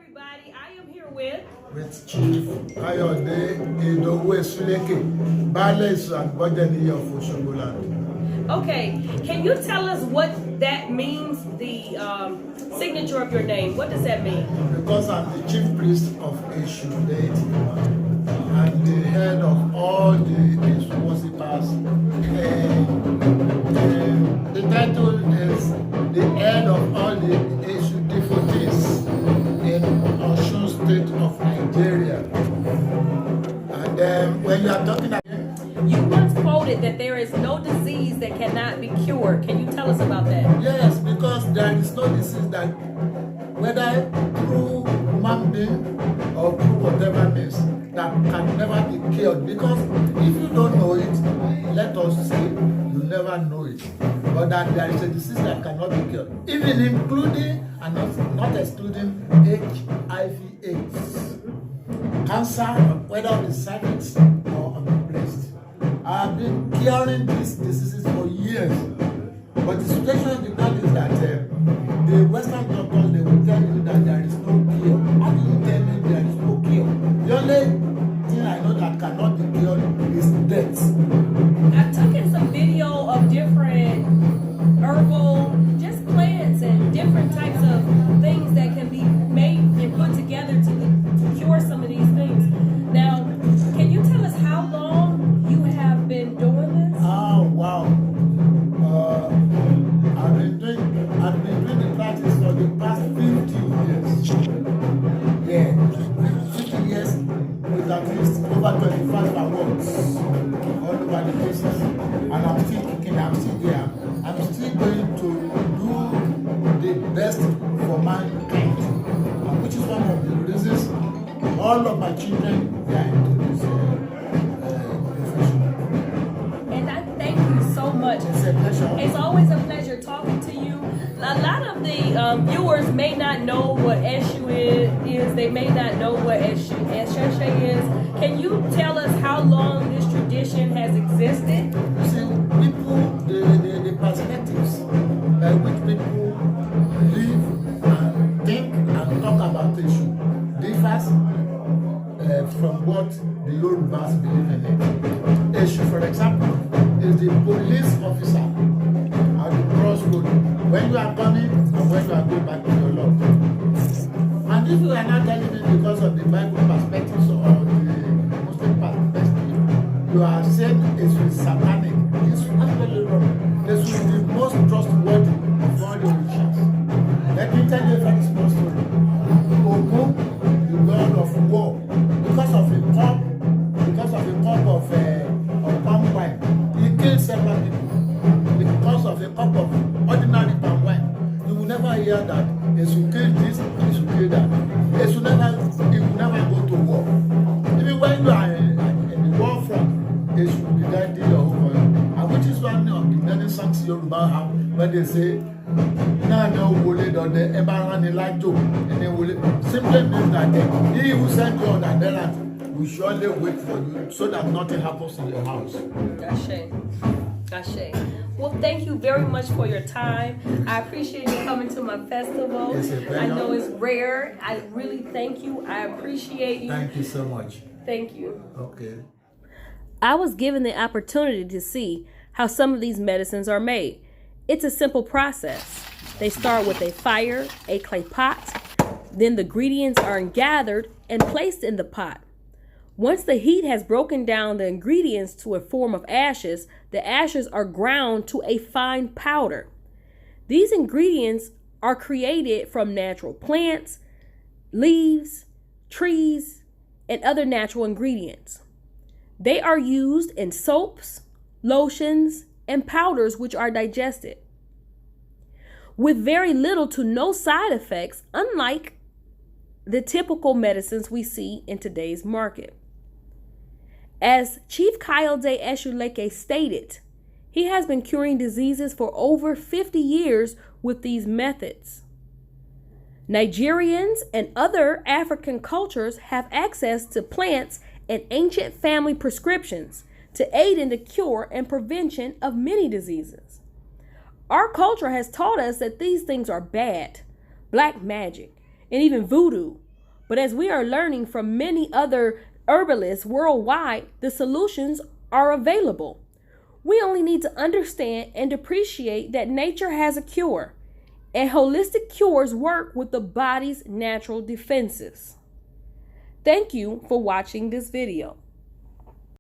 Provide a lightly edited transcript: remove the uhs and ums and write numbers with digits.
everybody. I am here with Chief Kayode Idowu Herbal Medicines and Body of Oshogoland. Okay, can you tell us what that means, the signature of your name? What does that mean? Because I'm the chief priest of Eshu deity and the head of all the Eshu worshippers. The title is the head of all the Eshu devotees in Osun State of Nigeria. And when you are talking about you once quoted that there is no disease that cannot be cured. Can you tell us about that? yes, because there is no disease that, whether through human being or through whatever means, that can never be cured. Because if you don't know it, let us say you never know it. But that there is a disease that cannot be cured, even including and not excluding HIV/AIDS, cancer, whether on the cervix or on the breast. I have been curing these diseases for years. But the situation in the world is that the Western doctors, they will tell you that there is no cure. How do you tell me there is no cure? The only thing I know that cannot be cured is death. I took in some video of different herbal, just plants and different types of things that can be made and put together to cure some of these things. Now, can you tell us how long you have been doing this? Oh, wow. I've been doing the practice for the past 50 years. Yeah, 50 years with at least over 25 awards all over the places. And I'm still kicking, I'm still here. I'm still going to do the best for mankind, which is one of the reasons all of my children they are into this profession. And I thank you so much. It's a pleasure. It's always a pleasure talking to you. A lot of the viewers may not know what Eshu is. They may not know what Isese is. Can you tell us how long this tradition has existed? You see, people, the perspectives by which people live and think and talk about Eshu differs from what the Yorubas believe in it. Eshu, for example, is the police officer at the crossroad when you are coming and when you are going back to your Lord. And if you are not telling me because of the Bible perspectives or the Muslim perspective, you are saying Eshu is satanic. It's absolutely wrong. Eshu is the most trustworthy of all the Orishas. Let me tell you a very small story. Ogun, the god of war, because of a cup of palm wine, he killed several people. Because of a cup of ordinary palm wine, you will never hear that Eshu killed this, Eshu killed that. He will never go to war. Even when you are in the war front, Eshu will be guiding your home for you. And which is one of the many songs Yoruba have when they say, simply means that he who sent you on an errand will surely wait for you so that nothing happens in your house. Ashe. Well, thank you very much for your time. I appreciate you coming to my festival. I know it's rare. I really thank you. I appreciate you. Thank you so much. Thank you. Okay. I was given the opportunity to see how some of these medicines are made. It's a simple process. They start with a fire, a clay pot. Then the ingredients are gathered and placed in the pot. Once the heat has broken down the ingredients to a form of ashes, the ashes are ground to a fine powder. These ingredients are created from natural plants, leaves, trees, and other natural ingredients. They are used in soaps, lotions, and powders which are digested with very little to no side effects, unlike the typical medicines we see in today's market. As Chief Kayode Idowu stated, he has been curing diseases for over 50 years with these methods. Nigerians and other African cultures have access to plants and ancient family prescriptions to aid in the cure and prevention of many diseases. Our culture has taught us that these things are bad, black magic, and even voodoo, But as we are learning from many other herbalists worldwide, the solutions are available. We only need to understand and appreciate that nature has a cure, and holistic cures work with the body's natural defenses. Thank you for watching this video.